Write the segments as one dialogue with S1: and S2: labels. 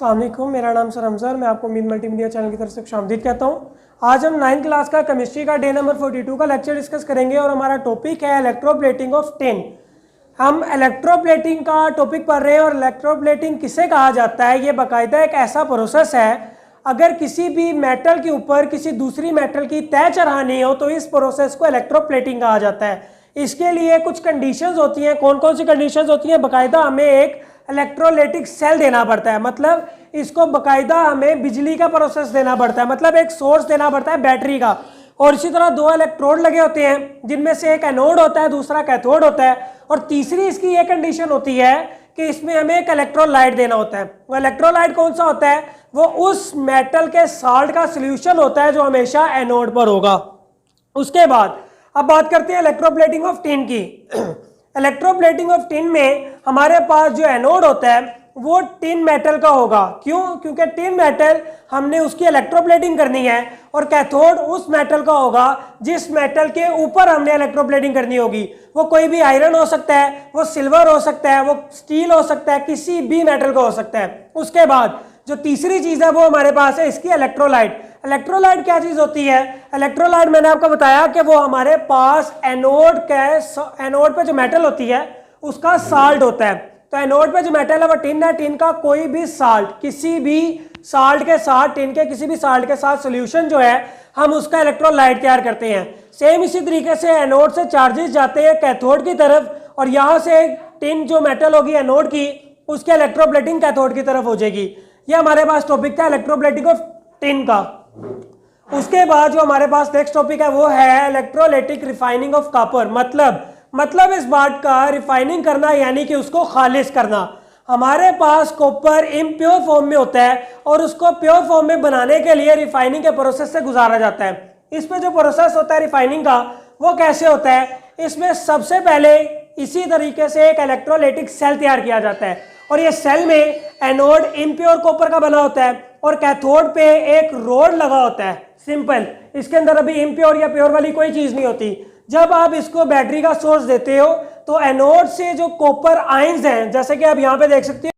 S1: अस्सलाम वालेकुम, मेरा नाम सर हमज़ा, मैं आपको उम्मीद मल्टीमीडिया चैनल की तरफ से खुशामदीद कहता हूँ। आज हम 9th क्लास का केमिस्ट्री का डे नंबर 42 का लेक्चर डिस्कस करेंगे और हमारा टॉपिक है इलेक्ट्रोप्लेटिंग ऑफ टिन। हम इलेक्ट्रोप्लेटिंग का टॉपिक पढ़ रहे हैं और इलेक्ट्रोप्लेटिंग किसे कहा जाता है, ये बाकायदा एक ऐसा प्रोसेस है, अगर किसी भी मेटल के ऊपर किसी दूसरी मेटल की तय चढ़ानी हो तो इस प्रोसेस को इलेक्ट्रोप्लेटिंग कहा जाता है। इसके लिए कुछ कंडीशंस होती हैं। कौन कौन सी कंडीशंस होती हैं? बाकायदा हमें एक इलेक्ट्रोलाइटिक सेल देना पड़ता है, मतलब इसको बाकायदा हमें बिजली का प्रोसेस देना पड़ता है, मतलब एक सोर्स देना पड़ता है बैटरी का। और इसी तरह दो इलेक्ट्रोड लगे होते हैं जिनमें से एक एनोड होता है, दूसरा कैथोड होता है। और तीसरी इसकी ये कंडीशन होती है कि इसमें हमें एक इलेक्ट्रोलाइट देना होता है। वो इलेक्ट्रोलाइट कौन सा होता है? वो उस मेटल के साल्ट का सोल्यूशन होता है जो हमेशा एनोड पर होगा। उसके बाद अब बात करते हैं इलेक्ट्रोप्लेटिंग ऑफ टिन की। इलेक्ट्रोप्लेटिंग ऑफ टिन में हमारे पास जो एनोड होता है वो टिन मेटल का होगा। क्यों? क्योंकि टिन मेटल हमने उसकी इलेक्ट्रोप्लेटिंग करनी है, और कैथोड उस मेटल का होगा जिस मेटल के ऊपर हमने इलेक्ट्रोप्लेटिंग करनी होगी। वो कोई भी आयरन हो सकता है, वो सिल्वर हो सकता है, वो स्टील हो सकता है, किसी भी मेटल का हो सकता है। उसके बाद जो तीसरी चीज है वो हमारे पास है इसकी इलेक्ट्रोलाइट। इलेक्ट्रोलाइट क्या चीज होती है? इलेक्ट्रोलाइट मैंने आपको बताया कि वो हमारे पास एनोड पे जो मेटल होती है उसका साल्ट होता है। तो एनोड पे जो मेटल है वो टिन है, टिन का कोई भी साल्ट, किसी भी साल्ट के साथ, टिन के किसी भी साल्ट के साथ सोल्यूशन जो है हम उसका इलेक्ट्रोलाइट तैयार करते हैं। सेम इसी तरीके से एनोड से चार्जेस जाते हैं कैथोड की तरफ, और यहाँ से टिन जो मेटल होगी एनोड की उसके इलेक्ट्रोप्लेटिंग कैथोड की तरफ हो जाएगी। ये हमारे पास टॉपिक था इलेक्ट्रोप्लेटिंग ऑफ टिन का। उसके बाद जो हमारे पास नेक्स्ट टॉपिक है वो है इलेक्ट्रोलाइटिक रिफाइनिंग ऑफ कॉपर। मतलब इस बात का रिफाइनिंग करना यानी कि उसको खालिज करना। हमारे पास कॉपर इम्प्योर फॉर्म में होता है और उसको प्योर फॉर्म में बनाने के लिए रिफाइनिंग के प्रोसेस से गुजारा जाता है। इसमें जो प्रोसेस होता है रिफाइनिंग का वो कैसे होता है? इसमें सबसे पहले इसी तरीके से एक इलेक्ट्रोलाइटिक सेल तैयार किया जाता है, और ये सेल में एनोड इम्प्योर कॉपर का बना होता है और कैथोड पे एक रोड लगा होता है। सिंपल, इसके अंदर अभी इम्प्योर या प्योर वाली कोई चीज नहीं होती। जब आप इसको बैटरी का सोर्स देते हो तो एनोड से जो कॉपर आयंस हैं, जैसे कि आप यहाँ पे देख सकते हो,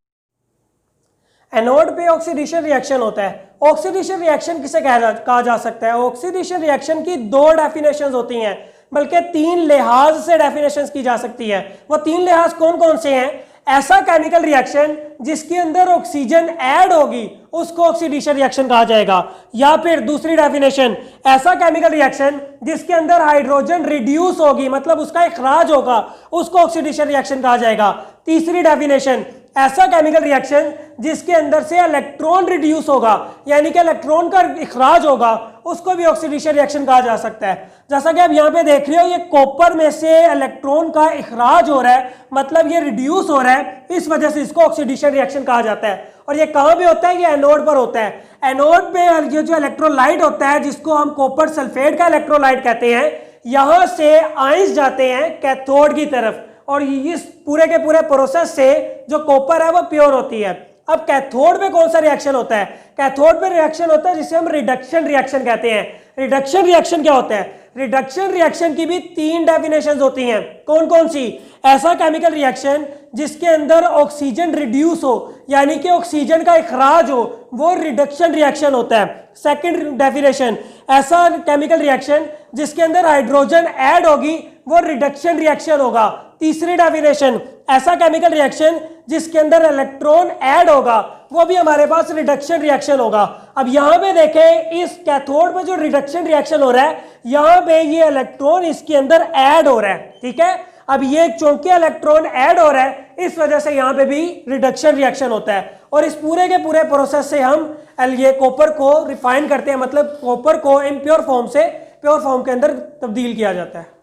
S1: एनोड पे ऑक्सीडेशन रिएक्शन होता है। ऑक्सीडेशन रिएक्शन किसे कहा जा सकता है? ऑक्सीडेशन रिएक्शन की दो डेफिनेशंस होती हैं, बल्कि तीन लिहाज से डेफिनेशंस की जा सकती है। वो तीन लिहाज कौन कौन से हैं? ऐसा केमिकल रिएक्शन जिसके अंदर ऑक्सीजन ऐड होगी उसको ऑक्सीडेशन रिएक्शन कहा जाएगा। या फिर दूसरी डेफिनेशन, ऐसा केमिकल रिएक्शन जिसके अंदर हाइड्रोजन रिड्यूस होगी, मतलब उसका इखराज होगा, उसको ऑक्सीडेशन रिएक्शन कहा जाएगा। तीसरी डेफिनेशन, ऐसा केमिकल रिएक्शन जिसके अंदर से इलेक्ट्रॉन रिड्यूस होगा, यानी कि इलेक्ट्रॉन का इखराज होगा, उसको भी ऑक्सीडेशन रिएक्शन कहा जा सकता है। जैसा कि आप यहाँ पे देख रहे हो, ये कॉपर में से इलेक्ट्रॉन का इखराज हो रहा है, मतलब ये रिड्यूस हो रहा है, इस वजह से इसको ऑक्सीडेशन रिएक्शन कहा जाता है। और ये कहाँ पे होता है? ये एनोड पर होता है। एनोड पे ये जो इलेक्ट्रोलाइट होता है जिसको हम कॉपर सल्फेट का इलेक्ट्रोलाइट कहते हैं, यहाँ से आयंस जाते हैं कैथोड की तरफ, और इस पूरे के पूरे प्रोसेस से जो कॉपर है वो प्योर होती है। अब कैथोड पे कौन सा रिएक्शन होता है? कैथोड पे रिएक्शन होता है जिसे हम रिडक्शन रिएक्शन कहते हैं। रिडक्शन रिएक्शन क्या होता है? रिडक्शन रिएक्शन की भी तीन डेफिनेशंस होती हैं। कौन कौन सी? ऐसा केमिकल रिएक्शन जिसके अंदर ऑक्सीजन रिड्यूस हो, यानी कि ऑक्सीजन का इखराज हो, वो रिडक्शन रिएक्शन होता है। सेकंड डेफिनेशन, ऐसा केमिकल रिएक्शन जिसके अंदर हाइड्रोजन ऐड होगी, वो रिडक्शन रिएक्शन होगा। तीसरी डेफिनेशन, ऐसा केमिकल रिएक्शन जिसके अंदर इलेक्ट्रॉन ऐड होगा, वो भी हमारे पास रिडक्शन रिएक्शन होगा। अब यहाँ पे देखें, इस कैथोड पे जो रिडक्शन रिएक्शन हो रहा है, यहाँ पे ये इलेक्ट्रॉन इसके अंदर ऐड हो रहा है, ठीक है। अब ये चूंकि इलेक्ट्रॉन ऐड हो रहा है, इस वजह से यहाँ पे भी रिडक्शन रिएक्शन होता है। और इस पूरे के पूरे प्रोसेस से हम ये कॉपर को रिफाइन करते हैं, मतलब कॉपर को इम्प्योर फॉर्म से प्योर फॉर्म के अंदर तब्दील किया जाता है।